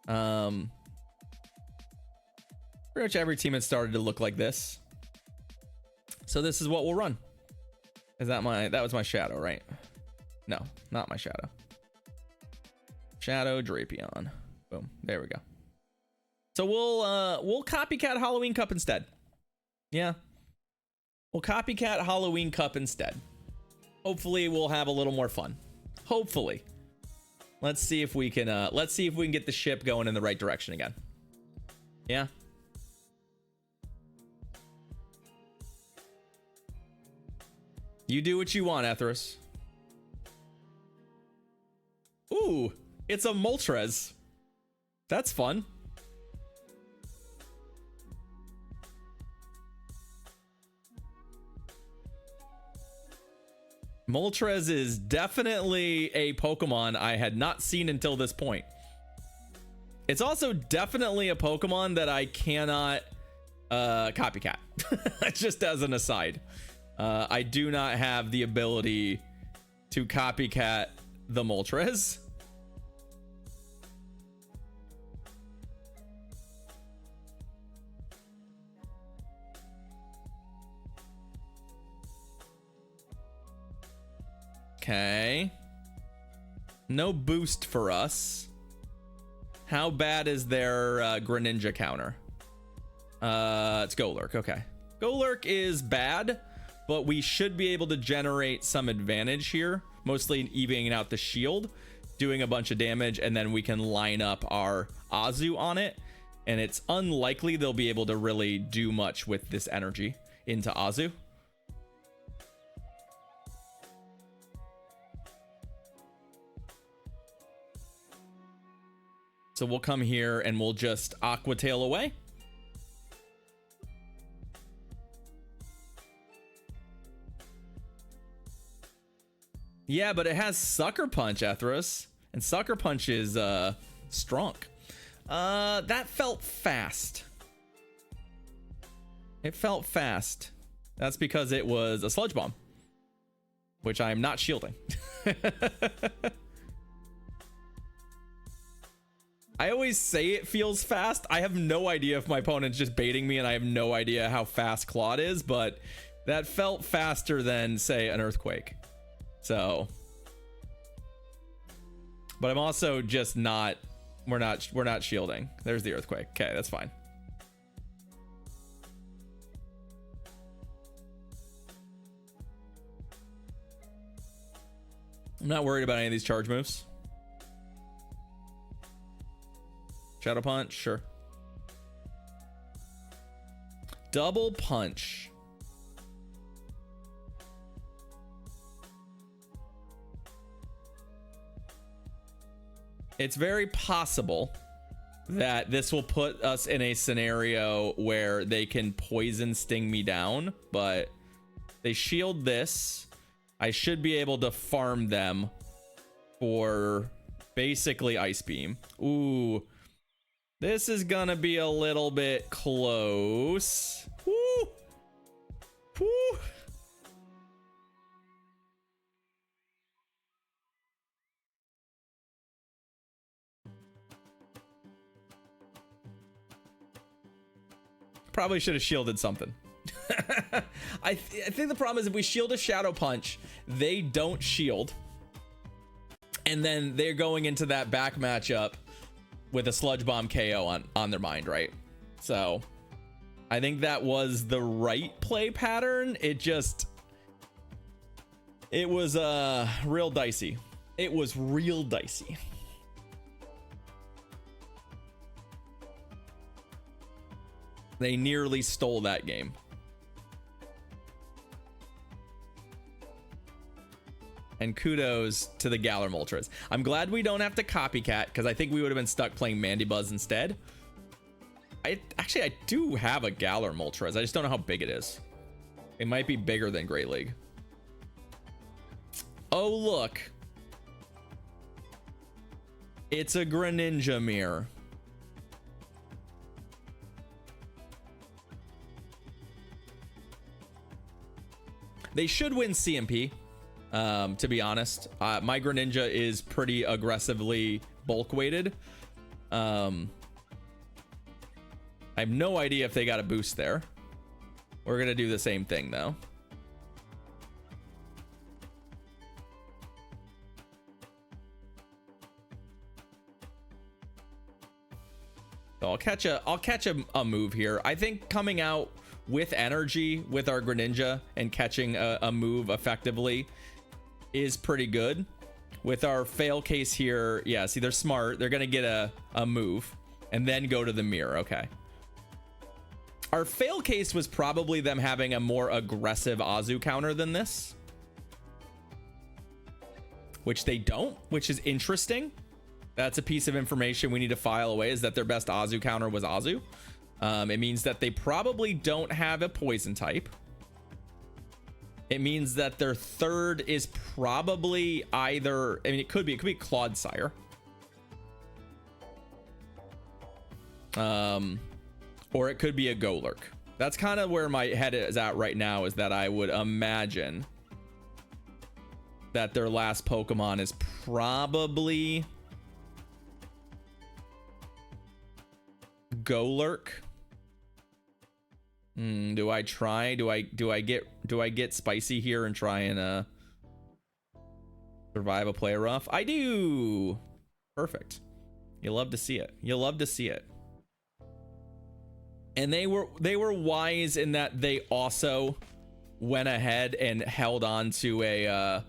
Pretty much every team has started to look like this. So this is what we'll run. Is that was my shadow, right? No, not my shadow. Shadow Drapion. Boom. There we go. So we'll copycat Halloween Cup instead. Yeah. We'll copycat Halloween Cup instead. Hopefully we'll have a little more fun. Hopefully. Let's see if we can get the ship going in the right direction again. Yeah. You do what you want, Ethros. Ooh, it's a Moltres. That's fun. Moltres is definitely a Pokemon I had not seen until this point. It's also definitely a Pokemon that I cannot copycat. Just as an aside. I do not have the ability to copycat the Moltres. Okay. No boost for us. How bad is their Greninja counter? It's Golurk. Okay. Golurk is bad, but we should be able to generate some advantage here. Mostly evening out the shield, doing a bunch of damage, and then we can line up our Azu on it. And it's unlikely they'll be able to really do much with this energy into Azu. So we'll come here and we'll just Aqua Tail away. Yeah, but it has Sucker Punch, Ethros. And Sucker Punch is strong. That felt fast. It felt fast. That's because it was a Sludge Bomb, which I'm not shielding. I always say it feels fast. I have no idea if my opponent's just baiting me, and I have no idea how fast Claude is, but that felt faster than, say, an Earthquake. So, but I'm also just not, we're not shielding. There's the Earthquake. Okay, that's fine. I'm not worried about any of these charge moves. Shadow Punch, sure. Double Punch. It's very possible that this will put us in a scenario where they can poison sting me down, but they shield this. I should be able to farm them for basically Ice Beam. Ooh. This is gonna be a little bit close. Woo! Woo! Probably should have shielded something. I think the problem is if we shield a Shadow Punch, they don't shield. And then they're going into that back matchup with a Sludge Bomb KO on their mind, right? So I think that was the right play pattern. It was real dicey. It was real dicey. They nearly stole that game. And kudos to the Galar Moltres. I'm glad we don't have to copycat, because I think we would have been stuck playing Mandibuzz instead. I do have a Galar Moltres. I just don't know how big it is. It might be bigger than Great League. Oh, look. It's a Greninja mirror. They should win CMP. To be honest, my Greninja is pretty aggressively bulk weighted, I have no idea if they got a boost there. We're gonna do the same thing though. So I'll catch a move here. I think coming out with energy with our Greninja and catching a move effectively is pretty good. With our fail case here, yeah, see, they're smart. They're gonna get a move and then go to the mirror. Okay. Our fail case was probably them having a more aggressive Azu counter than this, which they don't, which is interesting. That's a piece of information we need to file away, is that their best Azu counter was Azu. It means that they probably don't have a poison type. It means that their third is probably either, I mean, it could be Clodsire. Or it could be a Golurk. That's kind of where my head is at right now, is that I would imagine that their last Pokemon is probably Golurk. Do I try? Do I get spicy here and try and survive a play rough? I do. Perfect. You love to see it. You love to see it. And they were wise in that they also went ahead and held on to a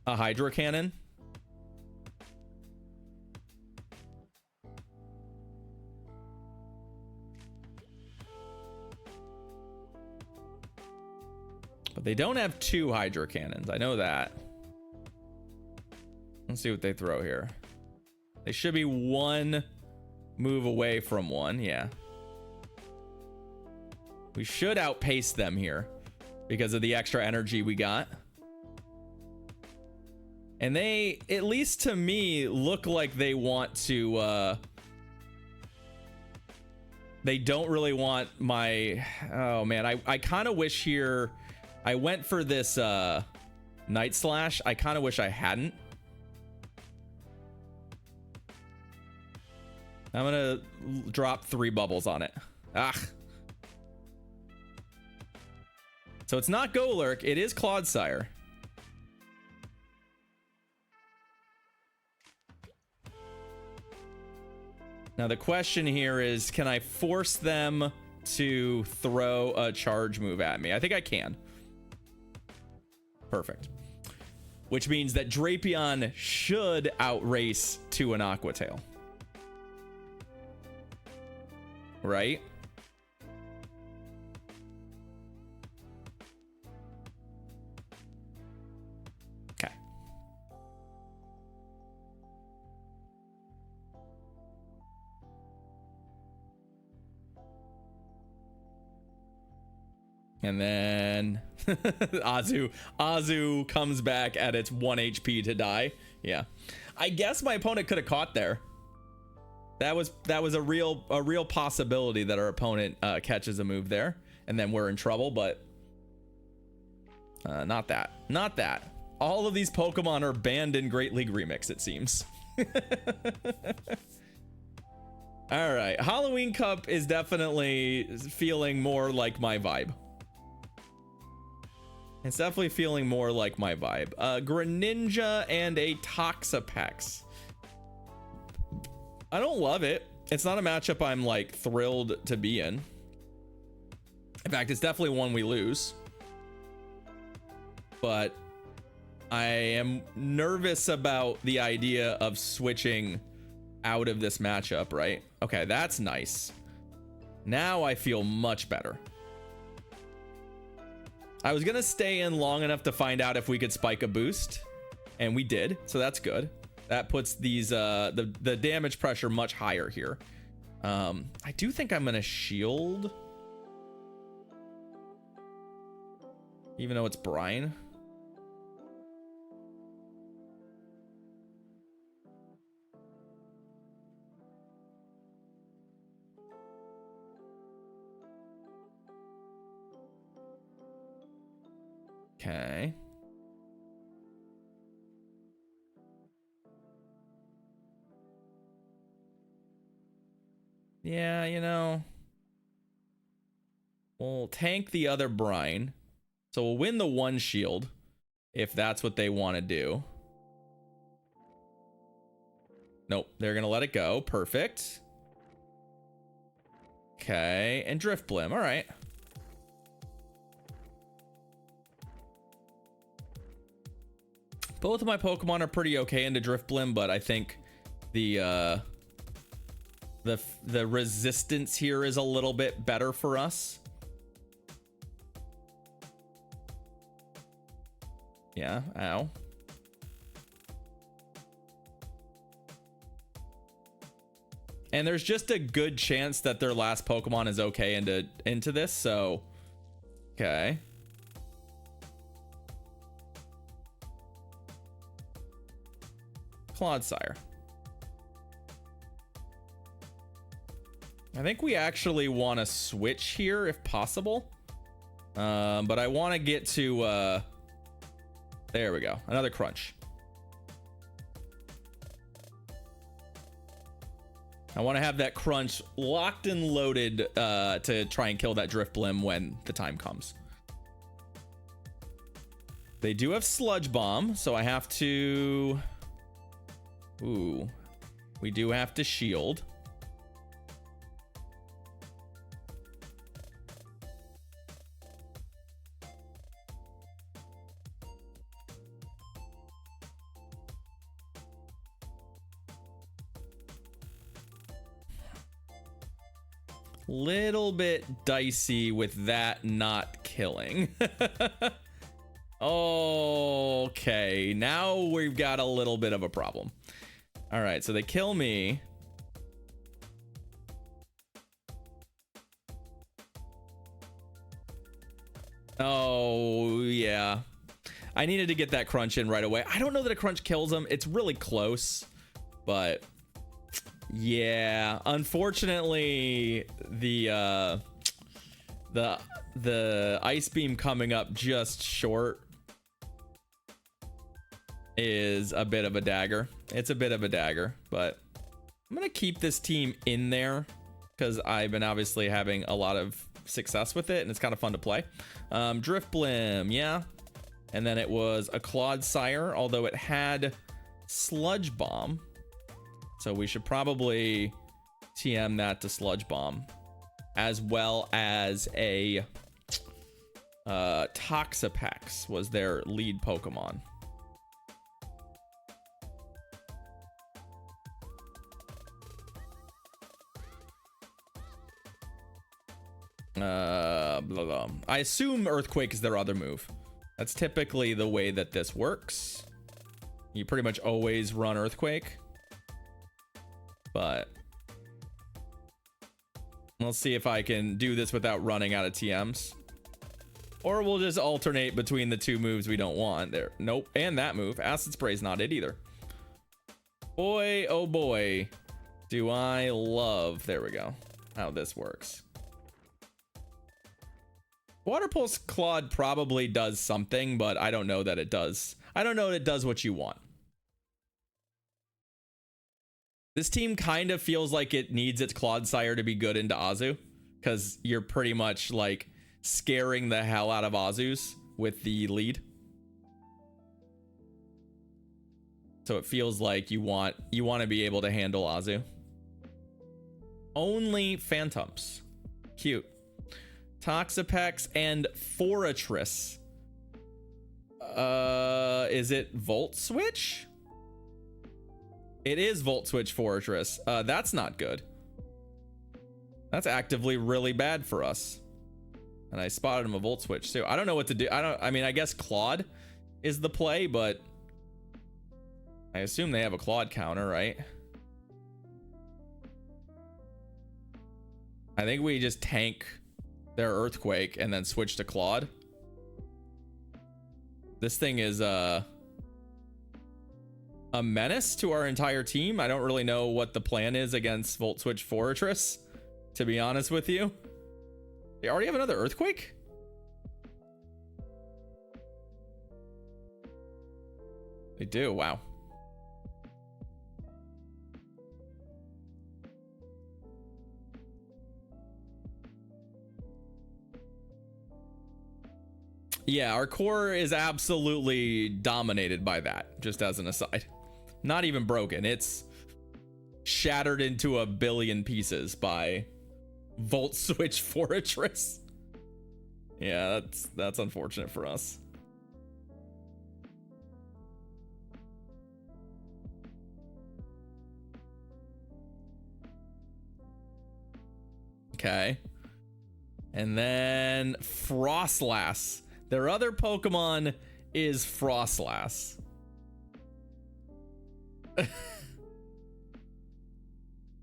Hydro Cannon. But they don't have two Hydro Cannons. I know that. Let's see what they throw here. They should be one move away from one. Yeah. We should outpace them here because of the extra energy we got. And they, at least to me, look like they want to... they don't really want my... Oh, man. I kind of wish here... I went for this Night Slash. I kind of wish I hadn't. I'm gonna drop 3 bubbles on it. Ah. So it's not Golurk, it is Clodsire. Now the question here is, can I force them to throw a charge move at me? I think I can. Perfect. Which means that Drapion should outrace to an Aqua Tail. Right? Okay. And then Azu comes back at its 1 HP to die. Yeah. I guess my opponent could have caught there. That was a real possibility that our opponent catches a move there, and then we're in trouble, but not that. All of these Pokemon are banned in Great League Remix, it seems. All right, Halloween Cup is definitely feeling more like my vibe. It's definitely feeling more like my vibe. Greninja and a Toxapex. I don't love it. It's not a matchup I'm like thrilled to be in. In fact, it's definitely one we lose. But I am nervous about the idea of switching out of this matchup, right? Okay, that's nice. Now I feel much better. I was gonna stay in long enough to find out if we could spike a boost, and we did, so that's good. That puts these the damage pressure much higher here. I do think I'm gonna shield, even though it's brine. Okay. Yeah, you know, we'll tank the other brine. So we'll win the one shield if that's what they want to do. Nope, they're going to let it go. Perfect. Okay, and Drift Blim. All right. Both of my Pokemon are pretty okay into Drift Blim, but I think the resistance here is a little bit better for us. Yeah, ow. And there's just a good chance that their last Pokemon is okay into this, so okay. Clodsire. I think we actually want to switch here if possible. But I want to get to there we go. Another crunch. I want to have that crunch locked and loaded to try and kill that Drift Blim when the time comes. They do have Sludge Bomb, so I have to... Ooh. We do have to shield. Little bit dicey with that not killing. Okay, now we've got a little bit of a problem. All right, so they kill me. Oh, yeah. I needed to get that crunch in right away. I don't know that a crunch kills him. It's really close, but yeah, unfortunately, the ice beam coming up just short is a bit of a dagger. It's a bit of a dagger, but I'm gonna keep this team in there because I've been obviously having a lot of success with it and it's kind of fun to play. Drift Blim, yeah, and then it was a Clodsire, although it had Sludge Bomb. So we should probably TM that to Sludge Bomb, as well as a Toxapex was their lead Pokemon. Blah, blah. I assume Earthquake is their other move. That's typically the way that this works. You pretty much always run Earthquake. But we'll see if I can do this without running out of TMs. Or we'll just alternate between the two moves we don't want. There. Nope. And that move. Acid Spray's not it either. Boy, oh boy. Do I love, there we go, how this works. Water Pulse Claude probably does something, but I don't know that it does. I don't know that it does what you want. This team kind of feels like it needs its Clodsire to be good into Azu, because you're pretty much like scaring the hell out of Azus with the lead. So it feels like you want to be able to handle Azu. Only Phantoms. Cute. Toxapex and Forretress. Is it Volt Switch? It is Volt Switch Forretress. That's not good. That's actively really bad for us. And I spotted him a Volt Switch too. I don't know what to do. I mean, I guess Claude is the play, but I assume they have a Claude counter, right? I think we just tank their Earthquake and then switch to Claude. This thing is a menace to our entire team. I don't really know what the plan is against Volt Switch Forretress, to be honest with you. They already have another Earthquake? They do, wow. Yeah, our core is absolutely dominated by that, just as an aside. Not even broken. It's shattered into a billion pieces by Volt Switch Fortress. Yeah, that's unfortunate for us. Okay. And then Frostlass. Their other Pokemon is Frostlass.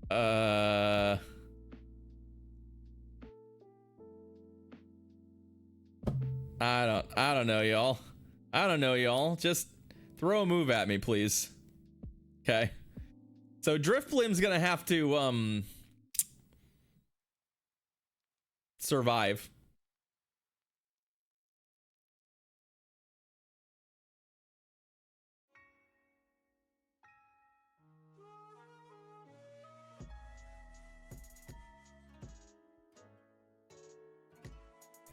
I don't know, y'all. I don't know, y'all. Just throw a move at me, please. Okay. So Drifblim's gonna have to survive.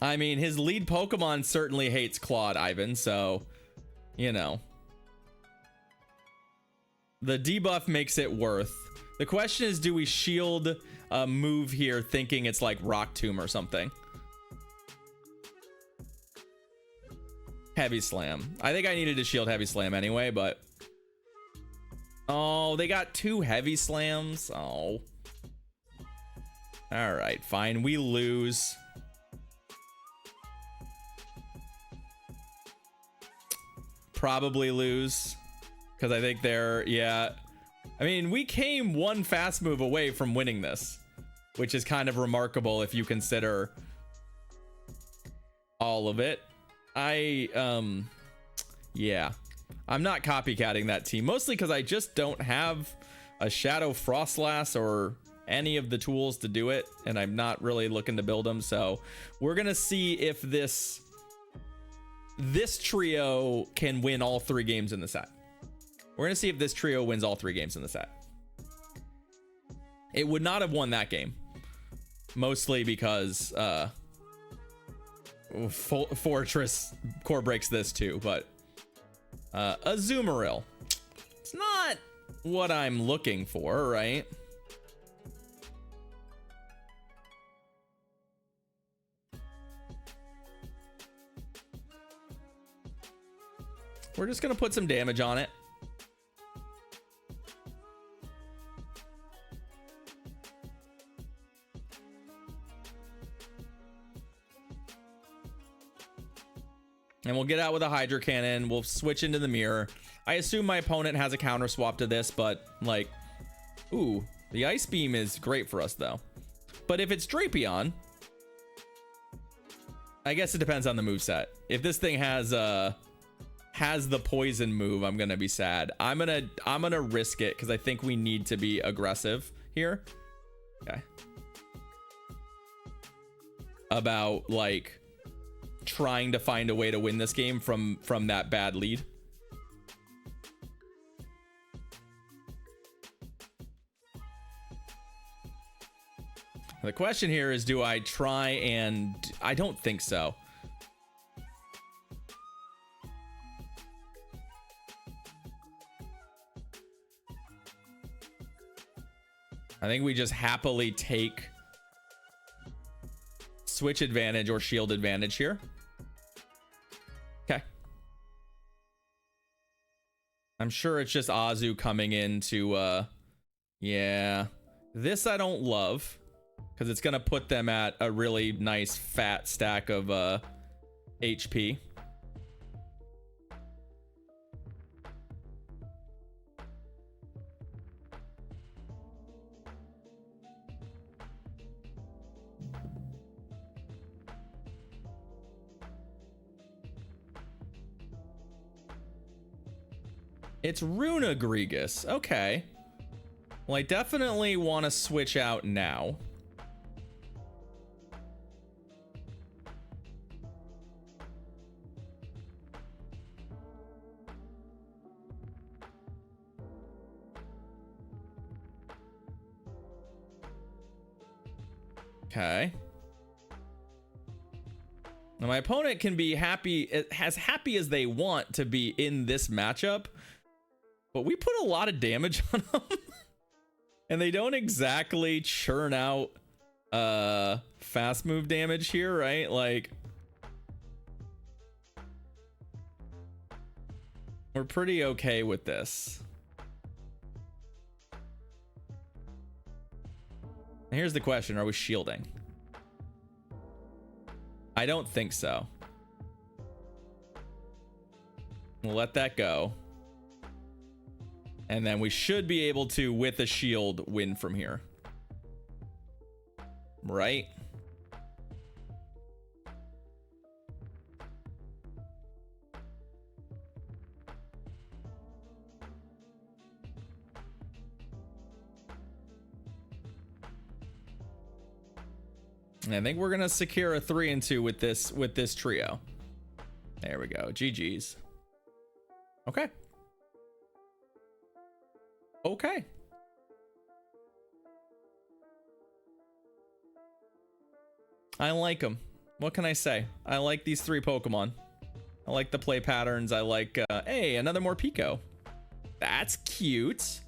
I mean, his lead Pokemon certainly hates Claude, Ivan, so, you know. The debuff makes it worth. The question is, do we shield a move here thinking it's like Rock Tomb or something? Heavy Slam. I think I needed to shield Heavy Slam anyway, but... Oh, they got 2 Heavy Slams. Oh. Alright, fine. We lose. Probably lose. Because I think they're... Yeah. I mean, we came one fast move away from winning this. Which is kind of remarkable if you consider... all of it. Yeah. I'm not copycatting that team. Mostly because I just don't have a Shadow Frostlass or any of the tools to do it. And I'm not really looking to build them. So we're going to see if this trio can win all 3 games in the set. We're going to see if this trio wins all 3 games in the set. It would not have won that game. Mostly because Fortress core breaks this too, but Azumarill. It's not what I'm looking for, right? We're just gonna put some damage on it. And we'll get out with a Hydro Cannon. We'll switch into the mirror. I assume my opponent has a counter swap to this, but like, ooh, the Ice Beam is great for us though. But if it's Drapion, I guess it depends on the moveset. If this thing has the poison move, I'm gonna be sad. I'm gonna risk it because I think we need to be aggressive here. Okay. About like trying to find a way to win this game from that bad lead. The question here is, do I try and... I don't think so. I think we just happily take switch advantage or shield advantage here. Okay. I'm sure it's just Azu coming into yeah. This I don't love because it's gonna put them at a really nice fat stack of HP. It's Runagrigus. Okay. Well, I definitely want to switch out now. Okay. Now my opponent can be happy, as happy as they want to be in this matchup, but we put a lot of damage on them. And they don't exactly churn out fast move damage here, right? Like, we're pretty okay with this. Here's the question, are we shielding? I don't think so. We'll let that go. And then we should be able to, with a shield, win from here. Right? I think we're gonna secure a 3-2 with this trio. There we go. GG's. Okay. Okay. I like them. What can I say? I like these 3 Pokemon. I like the play patterns. I like, hey, another more Pico. That's cute.